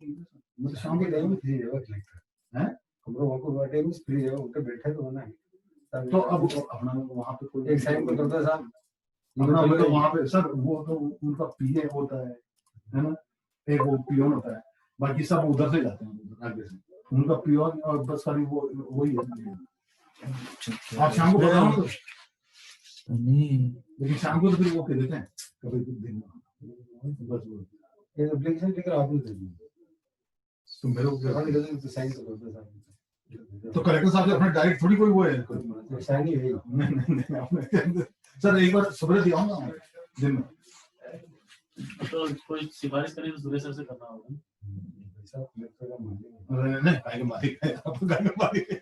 मतलब शाम के टाइम में फ्री है कलेक्टर हैं, हम लोग को टाइम में फ्री है, उनके बैठे तो होना है। तो अब अपना वहाँ पे कोई एक साइन को करता साहब अपना मतलब वहाँ पे सर वो तो उनका पीए होता है ना, एक वो पियोन होता है, बाकी सब उधर से जाते हैं आगे से, उनका पियोन और बस खाली वो वही है। आप शाम को बताओ तो नहीं, लेकिन शाम को तो फिर वो कह देते हैं कभी दिन में बस वो ये एप्लीकेशन लेकर आपने दे दी तो मेरे को क्या निकल तो साइन तो करते साहब, तो कलेक्टर साहब से अपना डायरेक्ट थोड़ी कोई वो है साइन ही है नहीं आपने सर एक बार सुबह दिया हूँ ना दिन में, तो कोई सिफारिश करें तो सुबह सर से करना होगा। नहीं भाई का मालिक है, आपका घर का मालिक है।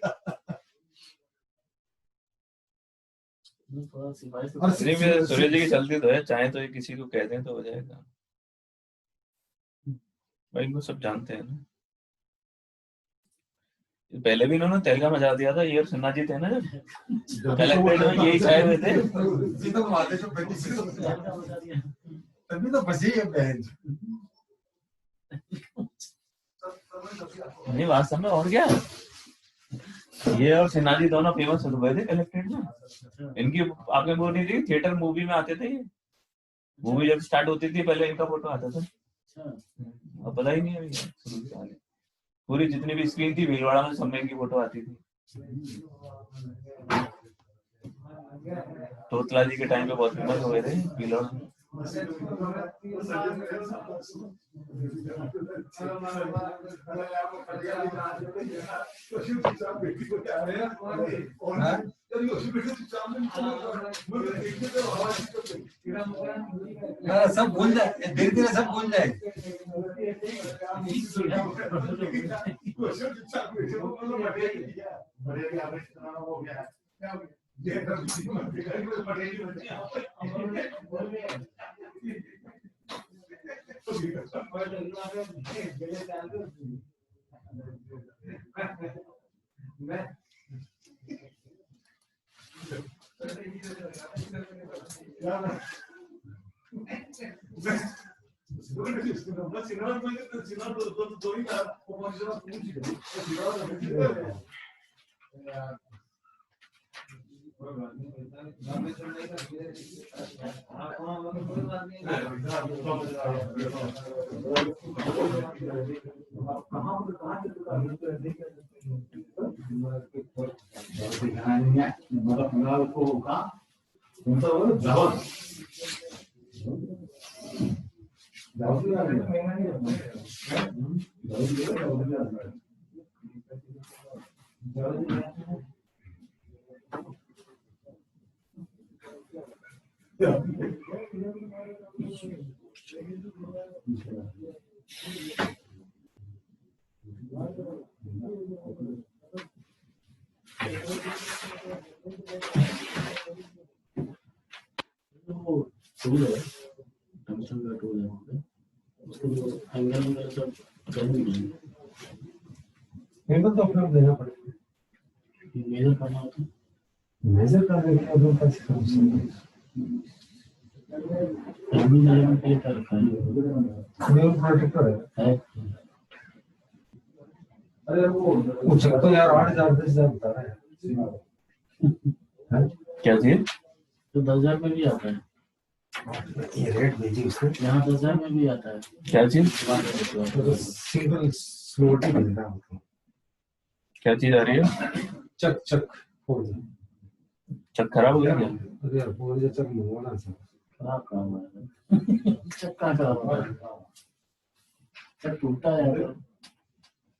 सूर्य जी की चलती तो है, चाहे तो किसी को कह दें तो हो जाएगा भाई, इनको सब जानते हैं ना। पहले भी इन्होंने तहलका मचा दिया था, ये और सिन्हा जी थे ना जब कलेक्टेड में यही छाए हुए थे, तभी तो फंसी है बहन। नहीं वास्तव में और क्या, ये और सिन्हा जी दोनों फेमस हुए थे कलेक्टेड में। इनकी आपने वो नहीं थी थिएटर मूवी में आते थे, ये मूवी जब स्टार्ट होती थी पहले इनका फोटो आता था, अब पता ही नहीं है पूरी जितनी भी स्क्रीन थी भीलवाड़ा में सब में इनकी फोटो आती थी। तोतला जी के टाइम पे बहुत फेमस हो गए थे भीलवाड़ा में। सब भूल जाए धीरे धीरे सब भूल जाए। तो अपना देना पड़ेगा, मेजर करना होता है, मेजर करने के लिए कैसे कर सकते हैं, अरे वो चेक तो यार 8,000 10,000 बता रहा है क्या चीज तो 10,000 में भी आता है, ये रेट भेजी उसने, यहाँ 10,000 में भी आता है। क्या चीज सिंगल स्लॉट ही मिल रहा है। क्या चीज आ रही है? चक चक चक खराब हो गया क्या? अरे यार बोल जा चक मंगवाना था, खराब काम है चक का खराब है, चक टूटा है।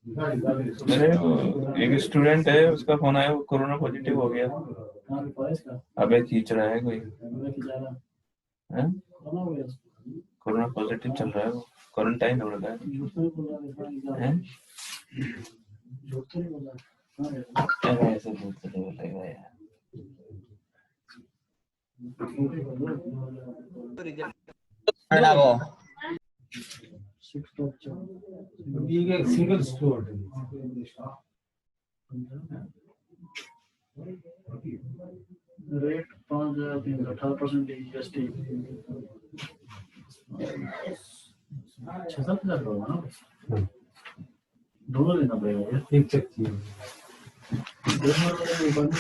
मेरे एक स्टूडेंट है उसका फोन आया, वो कोरोना पॉजिटिव हो गया। अबे खींच रहा है कोई, कोरोना पॉजिटिव चल रहा है, वो क्वारंटाइन हो रहा है। ऐसे बोलते बोलेगा यार। ये एक सिंगल स्टोर है, रेट 5,318% जीएसटी 6,000 होगा ना। दोनों लेना पड़ेगा क्या? एक चेक चाहिए।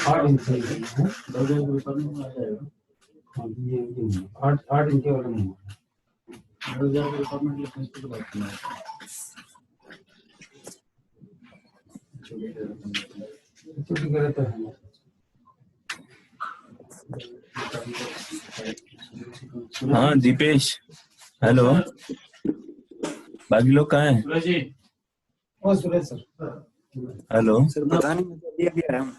8 इंच है, 10,000 के ऊपर में आ जाएगा। हाँ, ये 8 इंच वाला नहीं है। 10,000 के ऊपर में लिखने की बात करना है। छोटी करे तो है। हाँ दीपेश, हेलो, बाकी लोग कहाँ हैं? सुरेश जी, ओ सुरेश सर, हेलो, सर पता नहीं मुझे अभी अभी आया हूँ।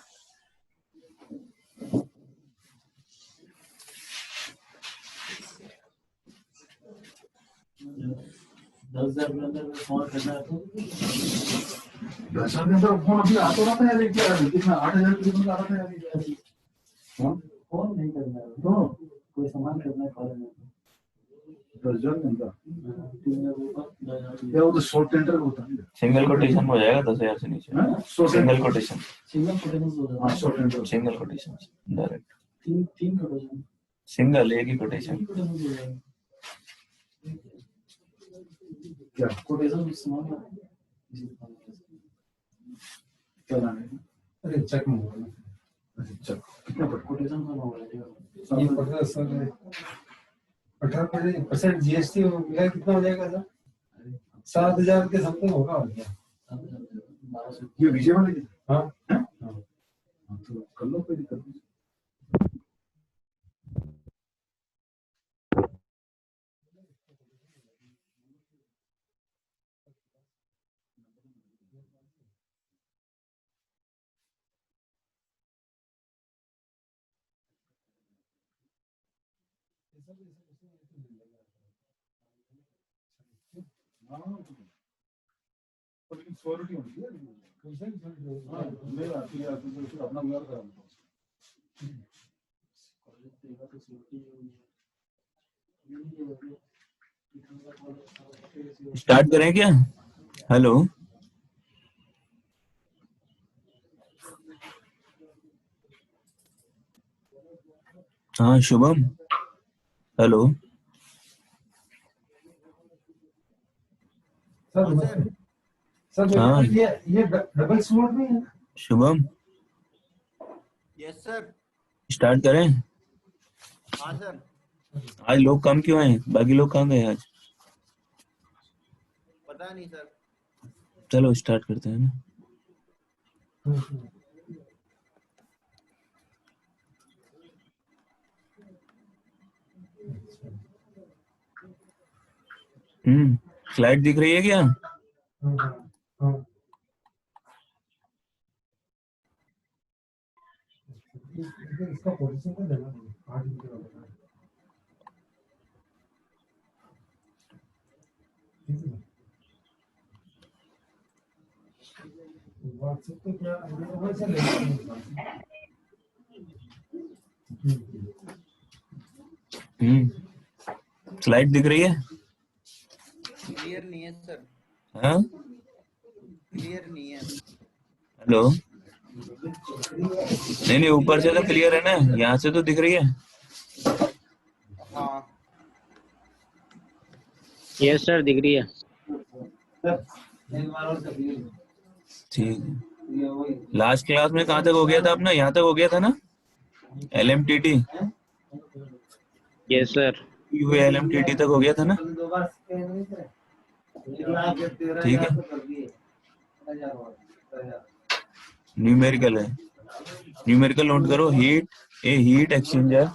दस हजार के अंदर फोन करना है तो 10,000 के अंदर फोन अभी आता रहता है, क्या कितना 8,000 के अंदर आता है। फोन नहीं करना है तो कोई सामान करना है कॉलेज में 10,000 के अंदर 3,000 के ऊपर 10,000 या वो तो शॉर्ट टेंडर होता है। सिंगल कोटेशन हो जाएगा 10,000 से नीचे। सिंगल कोटेशन, सिंगल कोटेशन हो हाँ जाता short tender. Single quotation direct, है। तीन कोटेशन सिंगल एक ही कोटेशन। हो जाएगा। क्या कोटेशन सामान क्या नाम है? अरे चेक में होगा ना। अच्छा चेक कितना पड़ता कोटेशन का होगा है? ये पड़ रहा है सर 18% जीएसटी मिला, कितना हो जाएगा सर? 7,000 के समथिंग होगा। हो गया 1200। ये विजय वाले की? हाँ हाँ हाँ, तो कर लो, कोई दिक्कत नहीं। लेकिन श्योरिटी होनी चाहिए। हाँ, ले आती है तो फिर अपना गुजार करा दो। स्टार्ट करें क्या? हेलो, हाँ शुभम, हेलो, सर सर हाँ ये डबल स्लॉट में है। Shubham, yes sir. स्टार्ट करें? हाँ सर। आज लोग कम क्यों हैं? बाकी लोग कहाँ गए आज? पता नहीं सर। चलो स्टार्ट करते हैं ना। स्लाइड दिख रही है क्या? इसका पोजीशन को देना है 8 इंच वाला। व्हाट्सएप पे क्या वैसे लेना स्लाइड दिख रही है? क्लियर नहीं है सर। हाँ क्लियर नहीं है। हेलो, नहीं ऊपर से तो क्लियर है ना, यहाँ से तो दिख रही है। हाँ यस सर दिख रही है। ठीक है, लास्ट क्लास में कहाँ तक हो गया था अपना? यहाँ तक हो गया था ना, LMTT, यस सर। LMTT तक हो गया था ना? ठीक है, न्यूमेरिकल है, न्यूमेरिकल नोट करो। हीट एक्सचेंजर,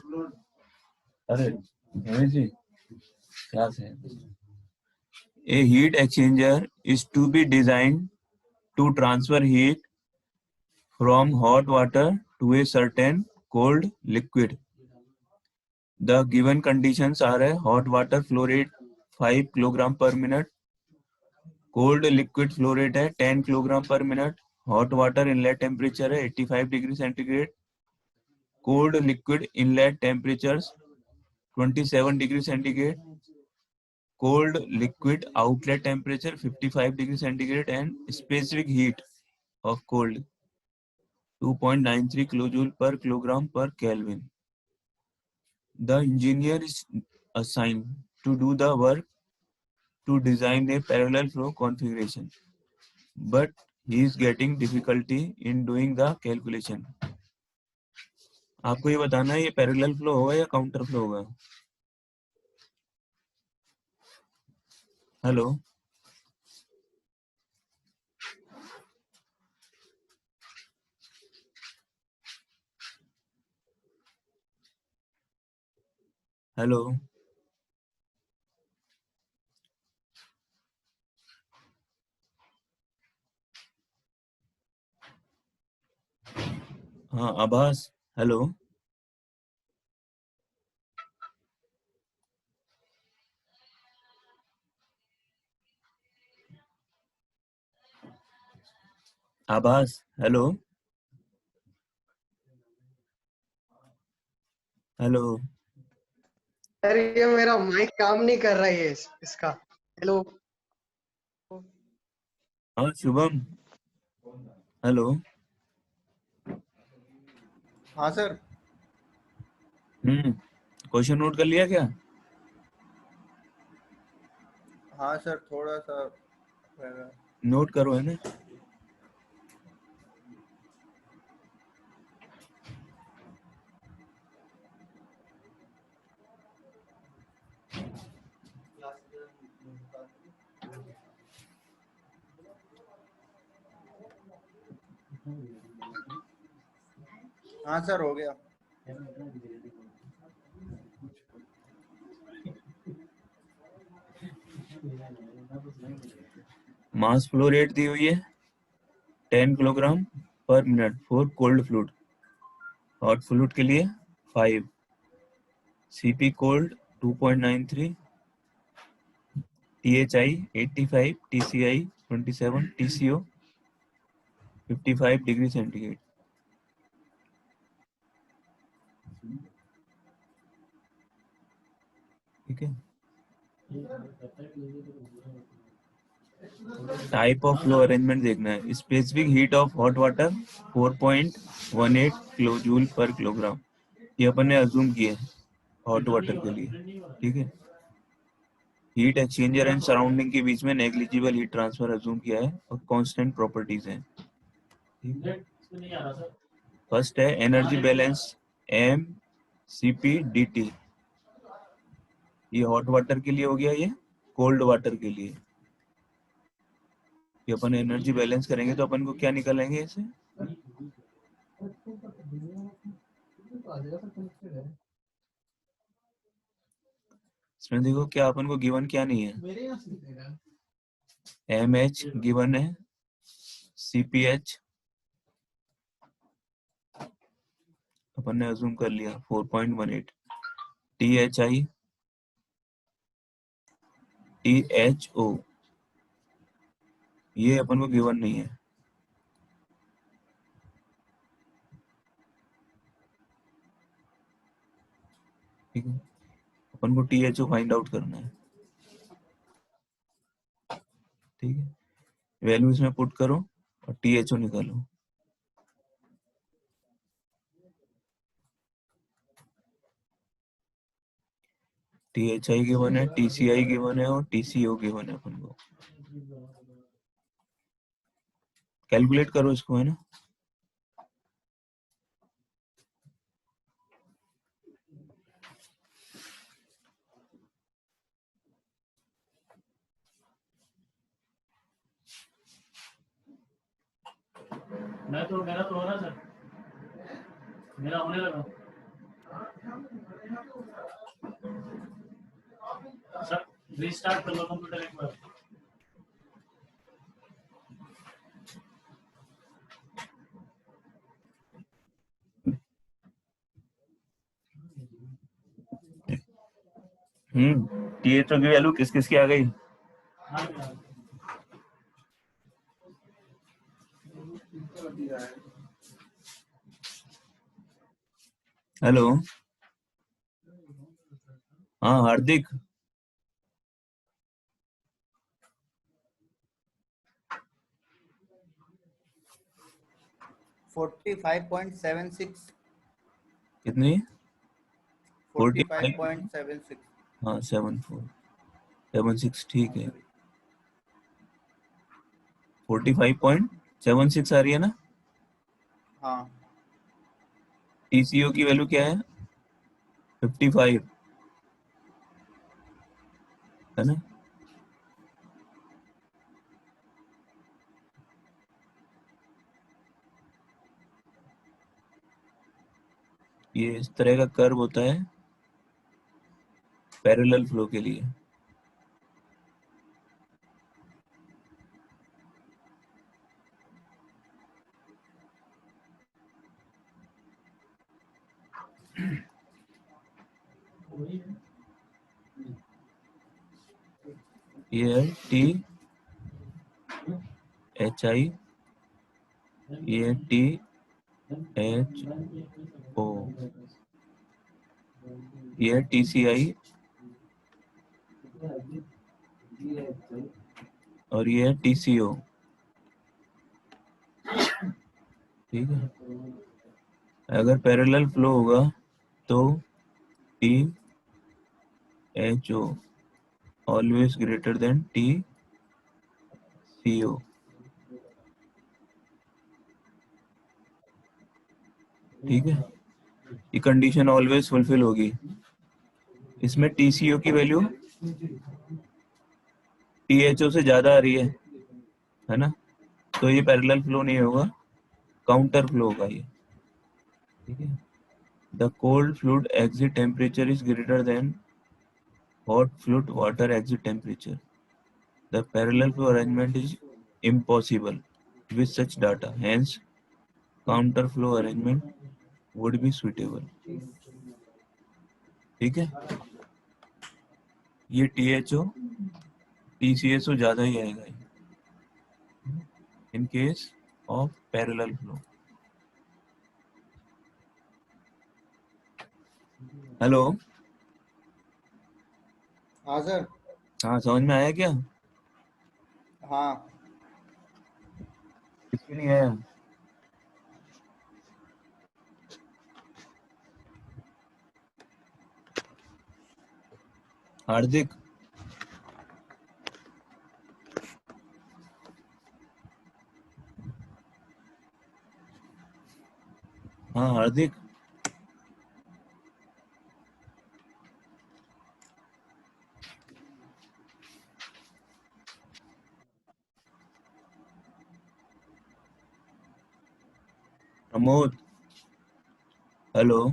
अरे जी क्या है? A heat exchanger is to be designed to transfer heat from hot water to a certain cold liquid. The given conditions are a hot water flow rate 5 kg per minute, cold liquid flow rate है 10 kg per minute, hot water inlet temperature है 85 degree centigrade, cold liquid inlet temperatures 27 degree centigrade, cold liquid outlet temperature 55 degree centigrade, and specific heat of cold 2.93 kilojoule per kilogram per Kelvin. The engineer is assigned to do the work to design a parallel flow configuration. but he is getting difficulty in doing the calculation. आपको ये बताना है ये parallel flow होगा या counter flow होगा. Hello, hello, हाँ आभास, हेलो. आभास, हेलो, हेलो. अरे ये मेरा माइक काम नहीं कर रहा है इसका. हेलो. हाँ शुभम, हेलो. हाँ सर. क्वेश्चन नोट कर लिया क्या? हाँ सर, थोड़ा सा नोट करो है ना. हाँ सर, हो गया. मास फ्लो रेट दी हुई है 10 किलोग्राम पर minute for cold fluid. Hot fluid के लिए 5. CP cold 2.93, THI 85, TCI 27, TCO 55 degree centigrade. ठीक है. टाइप ऑफ फ्लो अरेंजमेंट देखना है. Specific heat of hot water 4.18 kilo joule पर किलोग्राम. ये अपन ने अज्यूम किया है हॉट वाटर के लिए. ठीक है. हीट एक्सचेंजर एंड सराउंडिंग के बीच में नेग्लिजिबल हीट ट्रांसफर अज्यूम किया है और कांस्टेंट प्रॉपर्टीज हैं. ठीक है. फर्स्ट है energy balance M CP dt. ये हॉट वाटर के लिए हो गया, ये कोल्ड वाटर के लिए. ये अपन एनर्जी बैलेंस करेंगे तो अपन को क्या निकालेंगे इसे. इसमें देखो क्या अपन को गिवन क्या नहीं है. एम एच गिवन है, CPH अपन ने अज्यूम कर लिया 4.18. THI THO ये अपन को गिवन नहीं है. ठीक है. अपन को THO फाइंड आउट करना है. ठीक है. वैल्यू इसमें पुट करो और THO निकालो. THI गिवन है, TCI गिवन है और TCO गिवन है. अपन को कैलकुलेट करो इसको है ना. मेरा तो हो रहा सर, मेरा होने लगा सर. रीस्टार्ट कर लो कंप्यूटर एक बार. THO की वैल्यू किस किस की आ गई. हेलो, हाँ हार्दिक. $45.76. कितनी. 45.76. हाँ 7476. ठीक है. 45.76 आ रही है ना। हाँ TCO की वैल्यू क्या है? 55 है ना। ये इस तरह का कर्व होता है पैरेलल फ्लो के लिए। ये है T H I, ये है T H O, ये है TCI और ये है TCO। ठीक है, अगर पैरेलल फ्लो होगा तो THO always greater than TCO। ठीक है, ये कंडीशन ऑलवेज फुलफिल होगी। इसमें TCO की वैल्यू THO से ज्यादा आ रही है ना, तो ये पैरेलल फ्लो नहीं होगा, काउंटर फ्लो होगा ये। ठीक है, the cold fluid exit temperature is greater than hot fluid water exit temperature. The parallel flow arrangement is impossible with such data. Hence, counter flow arrangement would be suitable. ठीक है, ये THO TCSO ज्यादा ही आएगा in case of parallel flow. Hello, हाँ sir. हाँ समझ में आया क्या? हाँ किसके लिए आया? हार्दिक। हाँ हार्दिक, प्रमोद, हेलो।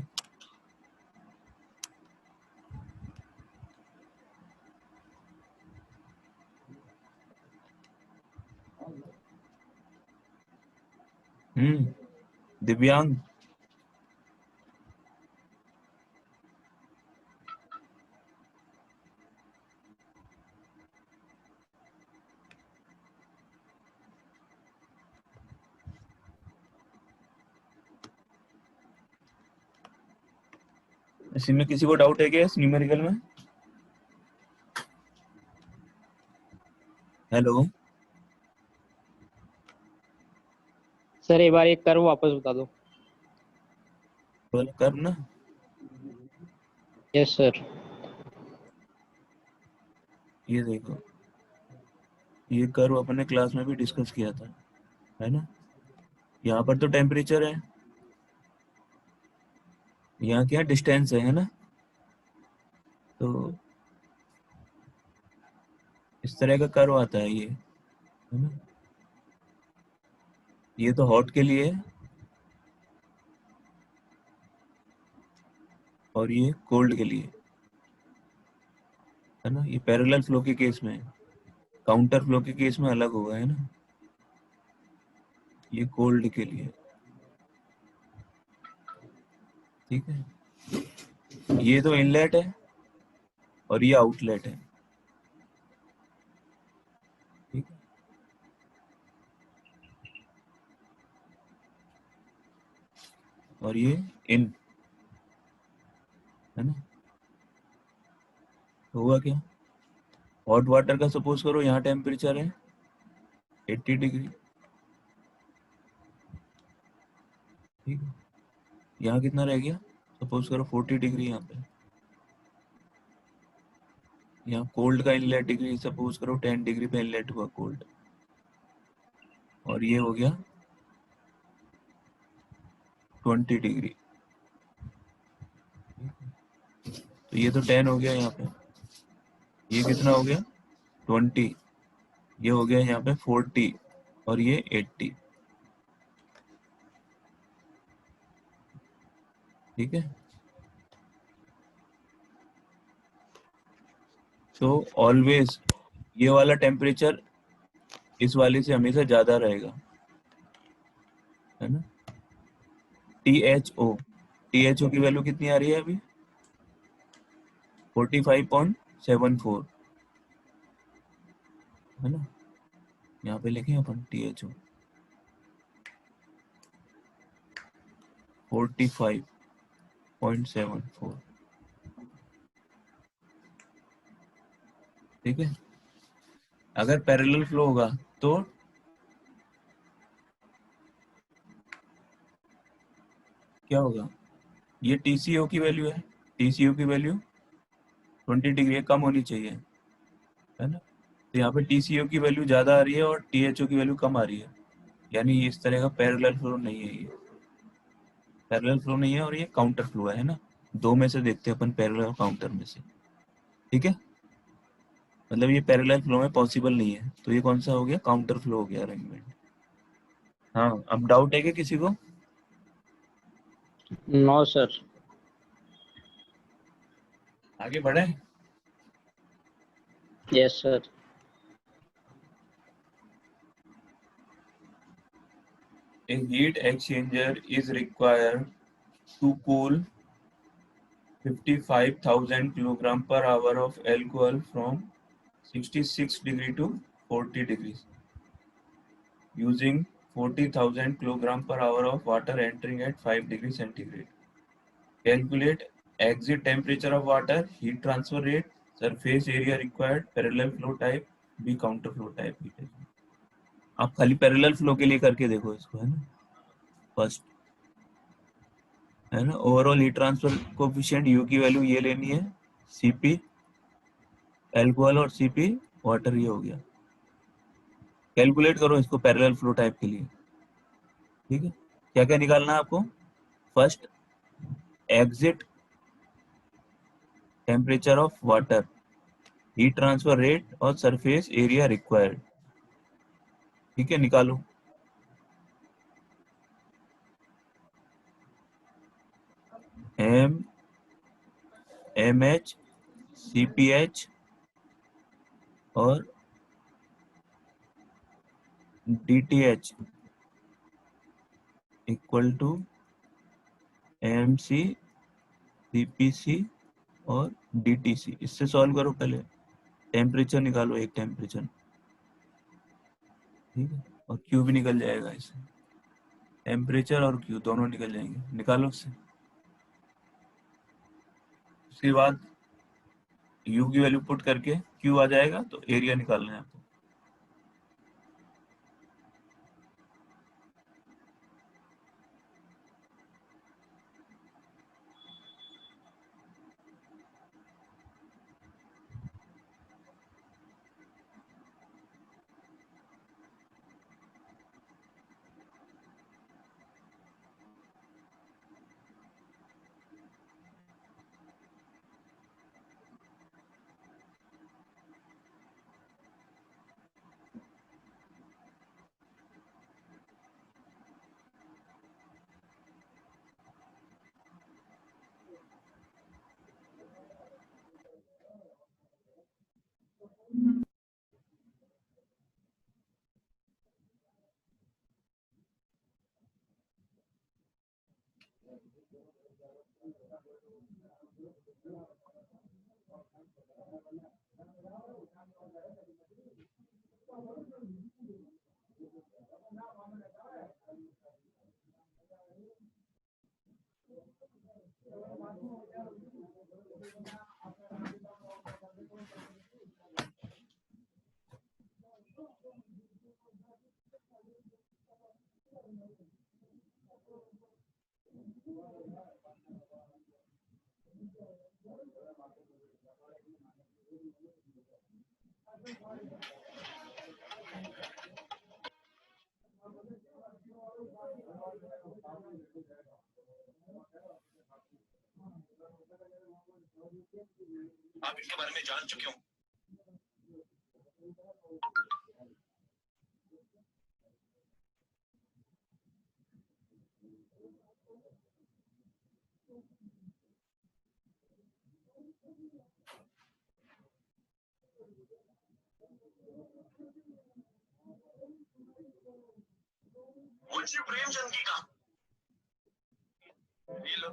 दिव्यांग, इसमें किसी को डाउट है क्या इस न्यूमेरिकल में? हेलो, सर एक बार एक कर्व वापस बता दो। बोल कर ना। Yes sir. ये देखो, ये कर्व अपने क्लास में भी डिस्कस किया था, है ना। यहाँ पर तो टेम्परेचर है, यहाँ क्या डिस्टेंस है ना। तो इस तरह का कर्व आता है ये, है ना। ये तो हॉट के लिए है और ये कोल्ड के लिए, है ना। ये पैरेलल फ्लो के केस में है, काउंटर फ्लो के केस में अलग होगा, है ना। ये कोल्ड के लिए, ठीक है। ये तो इनलेट है और ये आउटलेट है, ठीक है। और ये इन, है ना। होगा क्या, हॉट वाटर का सपोज करो यहाँ टेम्परेचर है 80 डिग्री, ठीक है। यहाँ कितना रह गया, सपोज करो 40 डिग्री। यहाँ पे, यहाँ कोल्ड का इनलेट डिग्री सपोज करो 10 डिग्री पे इनलेट हुआ कोल्ड, और ये हो गया 20 डिग्री। तो ये तो 10 हो गया यहाँ पे, ये कितना हो गया 20, ये हो गया यहाँ पे 40 और ये 80। ठीक है, तो ऑलवेज ये वाला टेम्परेचर इस वाले से हमेशा ज्यादा रहेगा, है ना। THO की वैल्यू कितनी आ रही है अभी 45.74, है ना। यहाँ पे लिखें अपन THO 45.74। ठीक है, अगर पैरेलल फ्लो होगा तो क्या होगा, ये TCO की वैल्यू है, TCO की वैल्यू 20 डिग्री कम होनी चाहिए, है ना। तो यहाँ पे TCO की वैल्यू ज्यादा आ रही है और THO की वैल्यू कम आ रही है, यानी इस तरह का पैरेलल फ्लो नहीं है, ये पैरेलल फ्लो नहीं है और ये काउंटर फ्लो है ना। दो में से देखते हैं अपन, पैरेलल और काउंटर में से। ठीक है, मतलब ये पैरेलल फ्लो में पॉसिबल नहीं है, तो ये कौन सा हो गया, काउंटर फ्लो हो गया अरेंजमेंट। हाँ, अब डाउट है क्या किसी को? No sir. आगे बढ़े। Yes sir. A heat exchanger is required to cool 55,000 kilogram per hour of alcohol from 66 degree to 40 degrees using 40,000 kilogram per hour of water entering at 5 degrees centigrade. Calculate exit temperature of water, heat transfer rate, surface area required, parallel flow type, B counter flow type heat exchanger. आप खाली parallel flow के लिए करके देखो इसको, है ना। First, है ना, overall heat transfer coefficient you की वैल्यू ये लेनी है, Cp एल्कोहल और Cp वाटर, ये हो गया। कैलकुलेट करो इसको पैरेलल फ्लो टाइप के लिए। ठीक है, क्या क्या निकालना है आपको, first exit temperature of water, heat transfer rate और सरफेस एरिया रिक्वायर्ड। ठीक है, निकालो। MH CPH और DTH equal to MC CPC और DTC। इससे सॉल्व करो, पहले टेम्परेचर निकालो, एक टेम्परेचर। ठीक है, और Q भी निकल जाएगा इससे, टेम्परेचर और Q दोनों निकल जाएंगे, निकालो उससे। उसके बाद U की वैल्यू पुट करके Q आ जाएगा, तो एरिया निकालना है आपको। आप इनके बारे में जान चुके हो। मुंशी प्रेमचंद की कहा। ये लो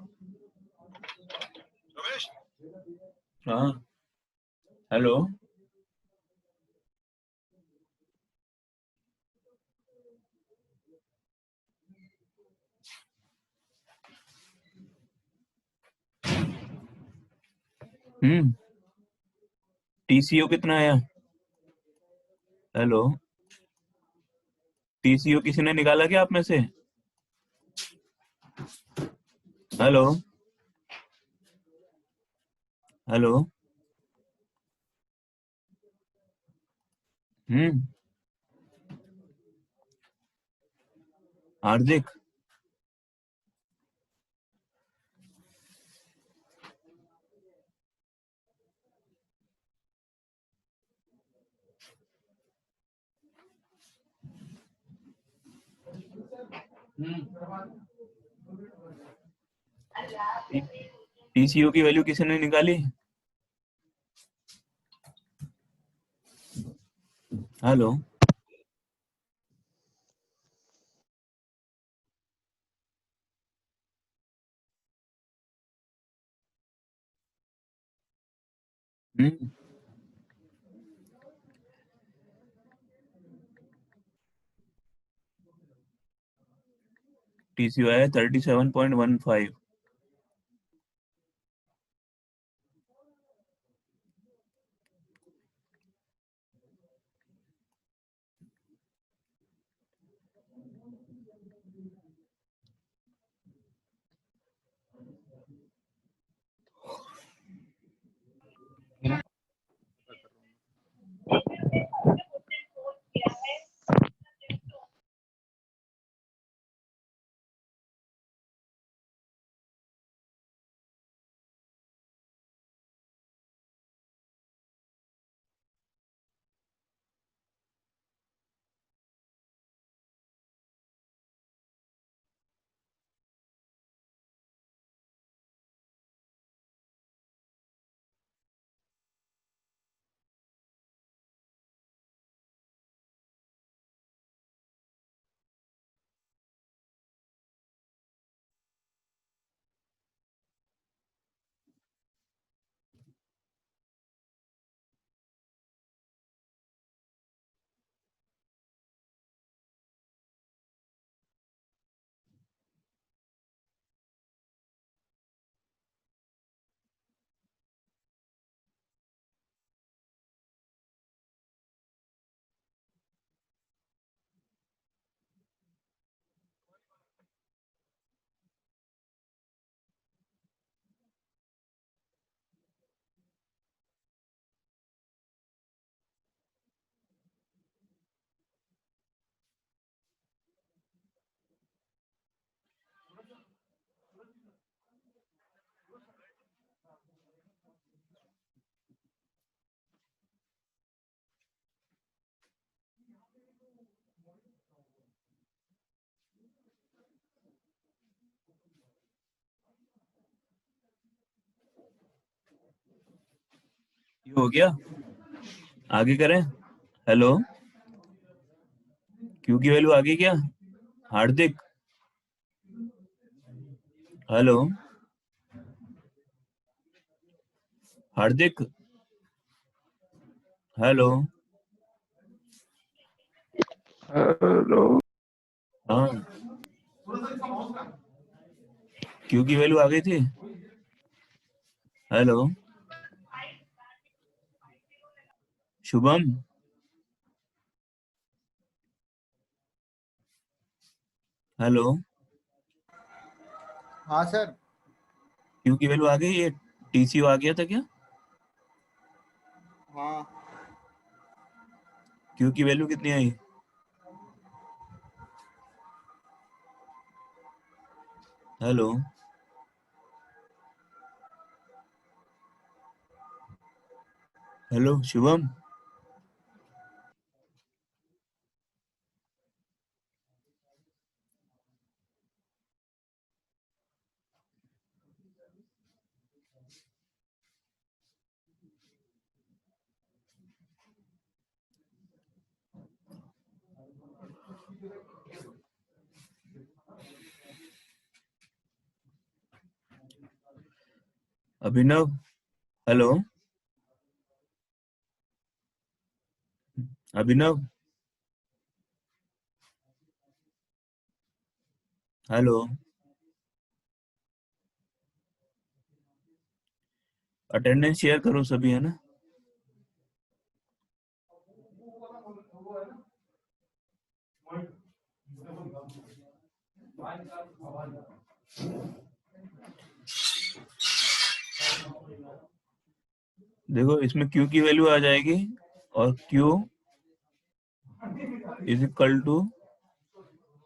रमेश। हाँ हेलो। टीसीओ कितना आया? हेलो, टीसीओ किसी ने निकाला क्या आप में से? Hello hello. हार्दिक। टीसीओ की वैल्यू किसी ने निकाली? हेलो। टीसीओ आया 37.15। ये हो गया, आगे करें। हेलो, क्यू की वैल्यू आगे क्या? हार्दिक। हेलो हार्दिक। हेलो। हेलो। हाँ, क्यू की वैल्यू आ गई थी। हेलो शुभम। हेलो, हाँ सर। क्यू की वैल्यू आ गई, ये टीसीओ आ गया था क्या? हाँ क्यू की वैल्यू कितनी आई? Hello hello Shubham. Abhinav hello Abhinav hello attendance share करो सभी, है ना? देखो इसमें Q की वैल्यू आ जाएगी और Q is equal to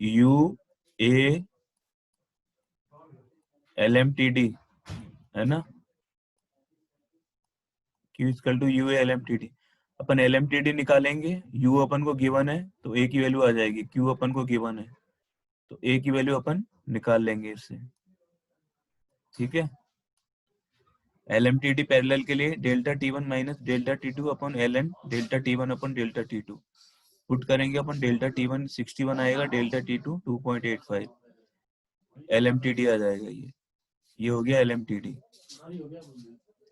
U A L M T D, है ना? Q is equal to U A L M T D. अपन एल एम टी डी निकालेंगे, U अपन को गिवन है तो A की वैल्यू आ जाएगी, Q अपन को गिवन है तो A की वैल्यू अपन निकाल लेंगे इससे, ठीक है? L M T D parallel के लिए delta T1 minus delta T2 अपन एल एन डेल्टा T1 अपन डेल्टा T2 पुट करेंगे अपन। डेल्टा T1 61 आएगा, delta T2 2.85, L M T D आ जाएगा। ये हो गया एल एम टी डी,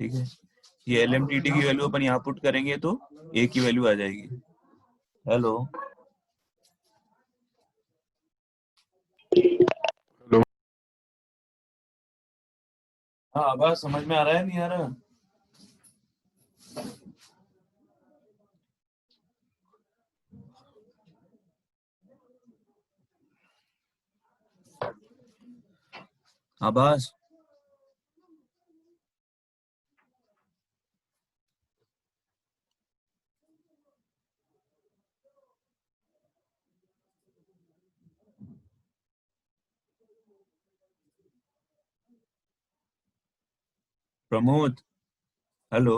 ठीक है? ये एल एम टी डी की वैल्यू अपन यहाँ पुट करेंगे तो A की वैल्यू आ जाएगी। हेलो हाँ, आवाज समझ में आ रहा है नहीं आ रहा? आवाज प्रमोद हेलो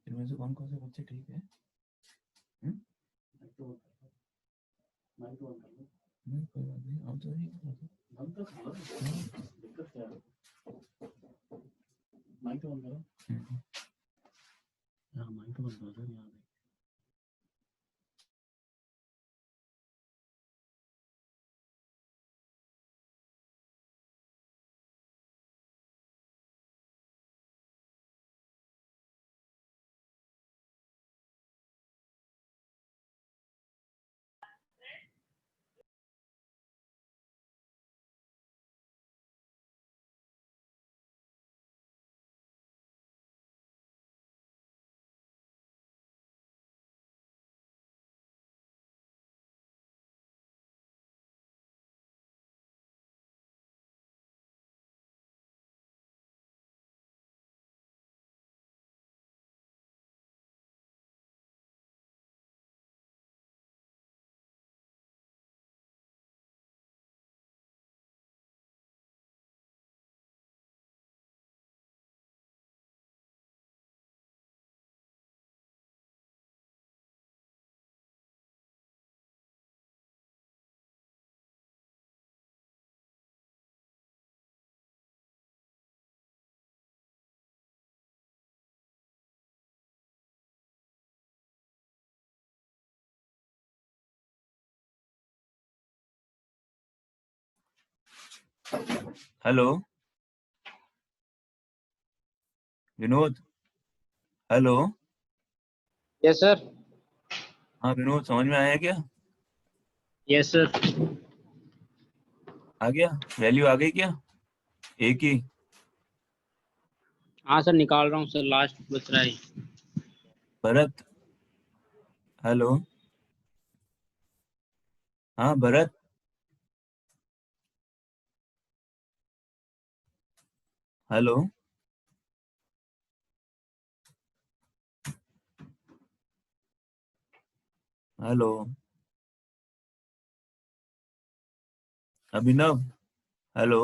इनमें से कौन कौन से बच्चे ठीक है? नहीं, कोई बात नहीं, आप तो ही hello Vinod hello. Yes sir. हाँ विनोद, समझ में आया क्या? Yes sir. आ गया, वैल्यू आ गई क्या A की? हाँ सर, निकाल रहा हूँ सर, लास्ट बच रहा है। भरत हेलो। हाँ Bharat hello. Hello Abhinav, hello.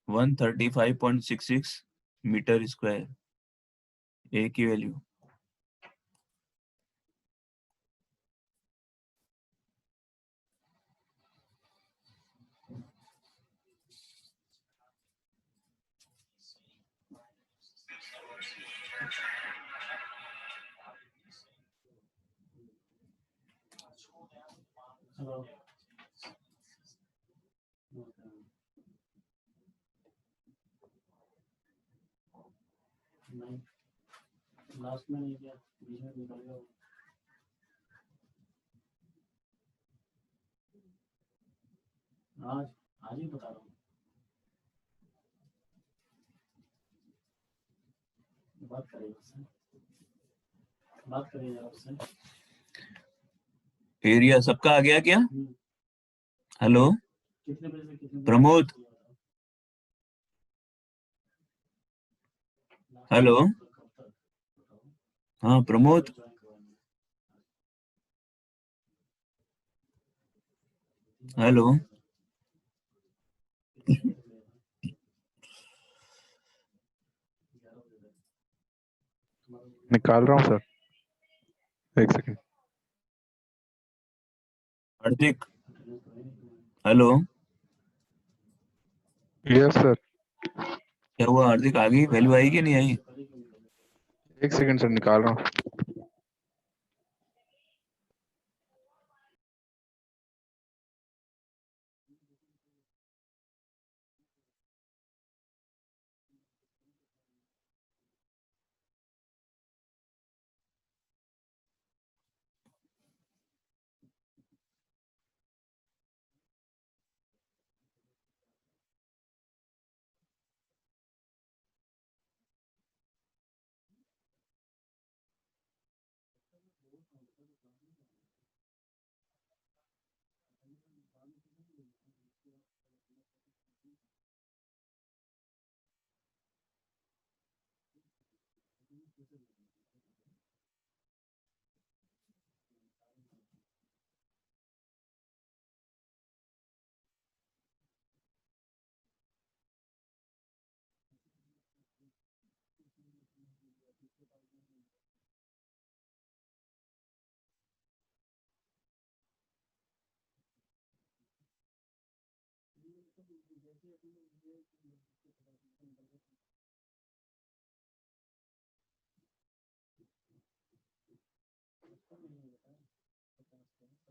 One 35.66 metre square, ए की वैल्यू। हेलो नहीं, लास्ट में नहीं किया, बीच में निकल गया। आज आज ही बता रहा हूँ, बात करिए उससे, बात करिए जरा उससे। एरिया सबका आ गया क्या? हेलो कितने बजे से कितने बजे प्रमोद, तक किया था? हेलो। कब तक बताओ? हाँ प्रमोद, कब ज्वाइन करवाएंगे? हेलो। कितने बजे तक लिया था? 11 बजे तक। तुम्हारा निकाल रहा हूँ सर, एक सेकंड। हार्दिक, अटेंडेंस तो है नहीं तुम्हारी। हेलो। यस सर, क्या हुआ हार्दिक, आ गई वैल्यू आई कि नहीं आई? उससे पहले क्यों निकले? एक सेकंड सर, निकाल रहा हूँ।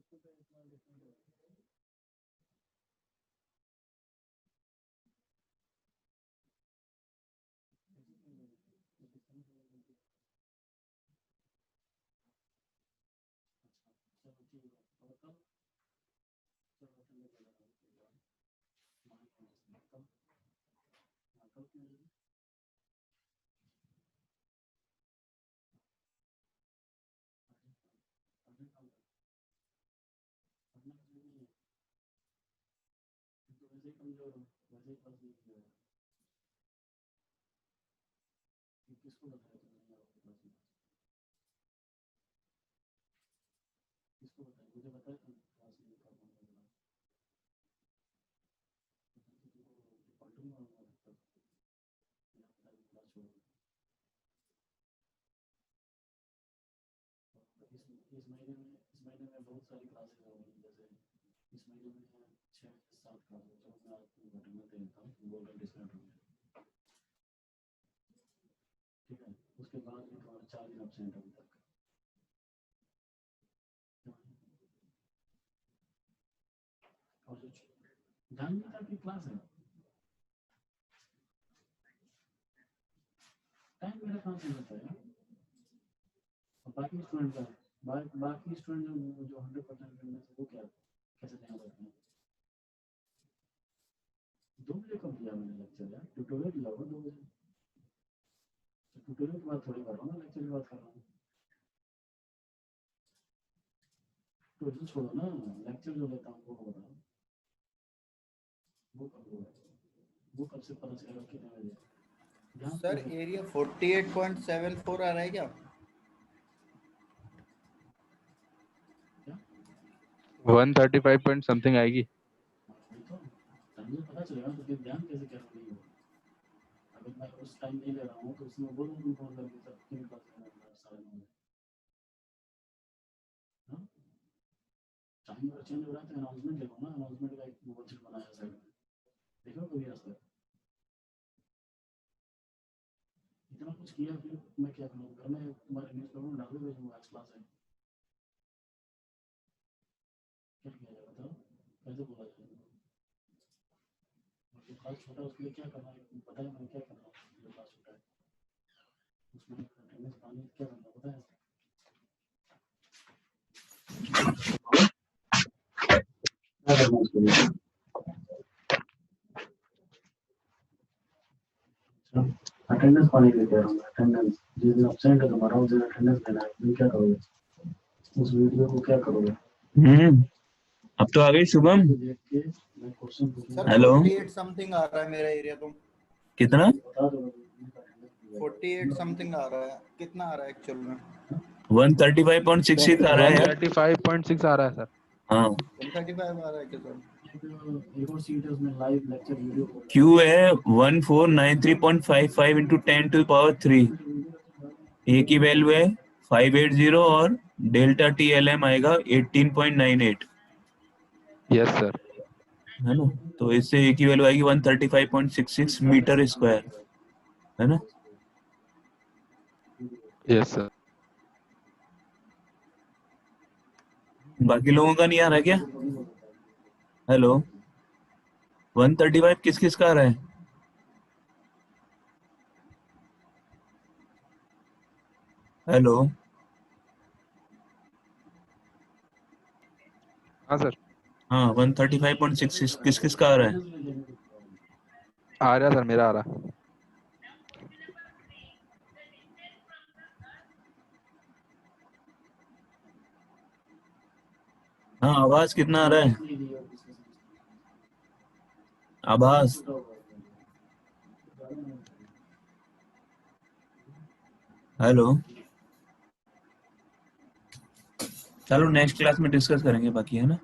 किसको बताया तुमने आपके पास में? किसको बताया? मुझे बताया था क्लास में का कौन सा बना? पलटूंगा और तब बिना बताए क्लास छोड़ दूंगा। इस महीने में बहुत सारी क्लासेस हो गई, जैसे इस महीने में 6-7 क्लासेस, तो मैं आपको घटना दे देता हूँ, गोल्डन डिस्काउंट हो गया। ठीक है, उसके बाद भी तुम्हारा 4 दिन एब्सेंट अभी तक। और जो जानवी का की क्लास है, टाइम मेरा कहाँ से मिलता है यार? और बाकी स्टूडेंट का बाकी स्टूडेंट जो 100% अटेंडेंस है, वो क्या कैसे ध्यान रखते हैं? 2 बजे कब दिया मैंने लेक्चर यार? ट्यूटोरियल दिया होगा 2 बजे। ट्यूटोरियल की बात थोड़ी कर रहा हूँ ना, लेक्चर की बात कर रहा हूँ। ट्यूटोरियल छोड़ो ना, लेक्चर जो लेता हूँ वो बताओ, वो कब होगा, वो कब से पता चलेगा कितने बजे? यहाँ सर एरिया 48.74 आ रहा है क्या? क्या 135 पॉइंट समथिंग आएगी। वही तो टाइम पता चलेगा, तो फिर ध्यान कैसे कर रही हो? अगर मैं उस टाइम नहीं ले रहा हूँ तो उसमें बोलूँ तुम फोन करके सर 3 क्लास में 9:30 हाँ टाइम अगर चेंज हो रहा है तो अनाउंसमेंट देखो ना, अनाउंसमेंट का एक वर्कशीट बनाया है साइड में, देखो कभी आज तक इतना कुछ किया, फिर मैं क्या करूँ? घर में तुम्हारे न्यूज़पेपर में डाल दूँ आज क्लास है, क्या किया जाए बताओ, कैसे बोला जाए? और जो क्लास छोटा है उसके लिए क्या करना है पता है, मैंने क्या करना है जो क्लास छोटा है उसमें अटेंडेंस पानी क्या करना पता है? क्या करना उसके लिए? अटेंडेंस पाने के लिए कह रहा हूँ, अटेंडेंस जिस दिन एब्सेंट है तुम्हारा उस दिन अटेंडेंस देना है, तुम क्या करोगे? उस वीडियो को क्या करोगे? अब तो आ गई शुभम। देख के मैं क्वेश्चन सर पूछूंगा, हेलो 48 समथिंग आ रहा है मेरा एरिया तो। कितना? बता दो 48 समथिंग आ रहा है, कितना आ रहा है एक्चुअल में? 135.66 आ रहा है यार। 135.6 आ रहा है सर। हाँ 135 आ रहा है क्या सर? एक और सीट है उसमें लाइव लेक्चर वीडियो क्यू है 1493.55 इंटू 10⁻³ ए की वैल्यू है 580 और डेल्टा टी एल एम आएगा 18.98 यस सर। है ना। तो इससे ए की वैल्यू आएगी 135.66 मीटर स्क्वायर, है ना। Yes sir. बाकी लोगों का नहीं आ रहा क्या? हेलो 135 किस किस का आ रहा है? हेलो हाँ सर। हाँ 135.66 किस किस का आ रहा है? आ रहा सर, मेरा आ रहा। हाँ आवाज कितना आ रहा है? आवाज हेलो। चलो नेक्स्ट क्लास में डिस्कस करेंगे बाकी, है ना।